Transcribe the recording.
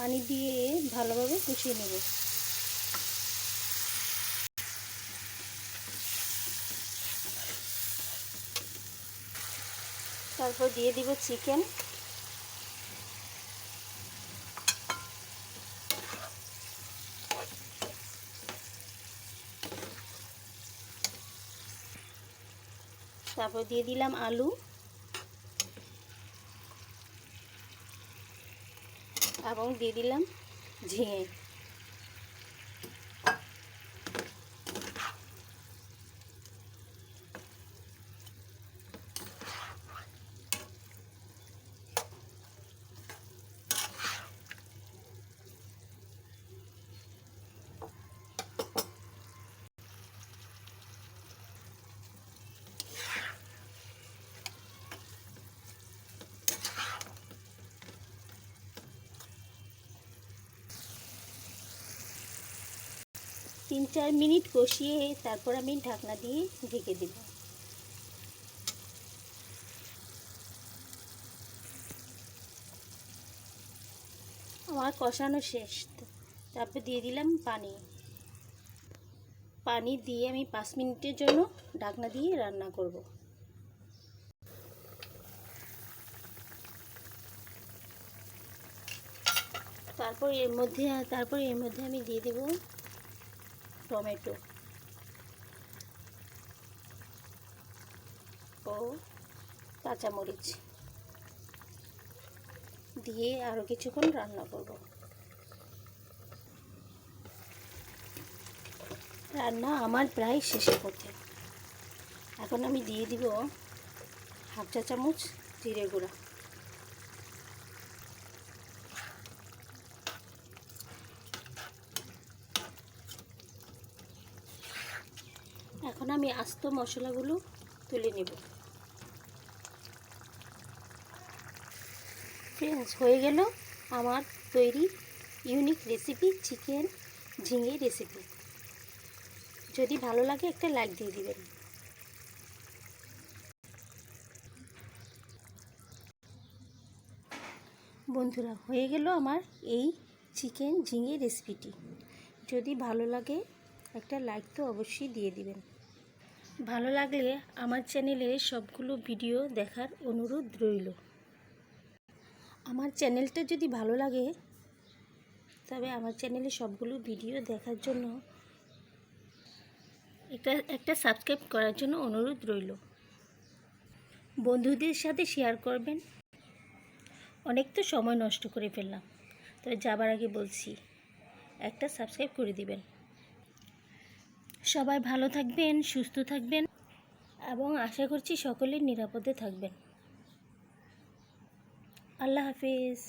পানি দিয়ে ভালোভাবে কষিয়ে নেব। তারপর দিয়ে দিব চিকেন। তারপর দিয়ে দিলাম আলু এবং দিয়ে দিলাম ঝিঙে। তিন চার মিনিট কষিয়ে তারপর আমি ঢাকনা দিয়ে ঢেকে দেব। আমার কষানো শেষ। তারপর দিয়ে দিলাম পানি দিয়ে আমি 5 মিনিটের জন্য ঢাকনা দিয়ে রান্না করব। তারপর এর মধ্যে আমি দিয়ে দেব টমেটো ও কাঁচামরিচ দিয়ে আরও কিছুক্ষণ রান্না করব। রান্না আমার প্রায় শেষের পথে। এখন আমি দিয়ে দিব হাফ চা চামচ জিরে গুঁড়া। এখন আমি আস্ত মশলাগুলো তুলে নেব। ফ্রেন্ডস, হয়ে গেল আমার তৈরি ইউনিক রেসিপি চিকেন ঝিঙে রেসিপি। যদি ভালো লাগে একটা লাইক দিয়ে দিবেন। বন্ধুরা, হয়ে গেল আমার এই চিকেন ঝিঙে রেসিপিটি। যদি ভালো লাগে একটা লাইক তো অবশ্যই দিয়ে দিবেন। ভালো লাগলে আমার চ্যানেলে সবগুলো ভিডিও দেখার অনুরোধ রইল। আমার চ্যানেলটা যদি ভালো লাগে তবে আমার চ্যানেলে সবগুলো ভিডিও দেখার জন্য একটা সাবস্ক্রাইব করার জন্য অনুরোধ রইল। বন্ধুদের সাথে শেয়ার করবেন। অনেক তো সময় নষ্ট করে ফেললাম, তবে যাবার আগে বলছি একটা সাবস্ক্রাইব করে দিবেন। সবাই ভালো থাকবেন, সুস্থ থাকবেন এবং আশা করছি সকলে নিরাপদে থাকবেন। আল্লাহ হাফেজ।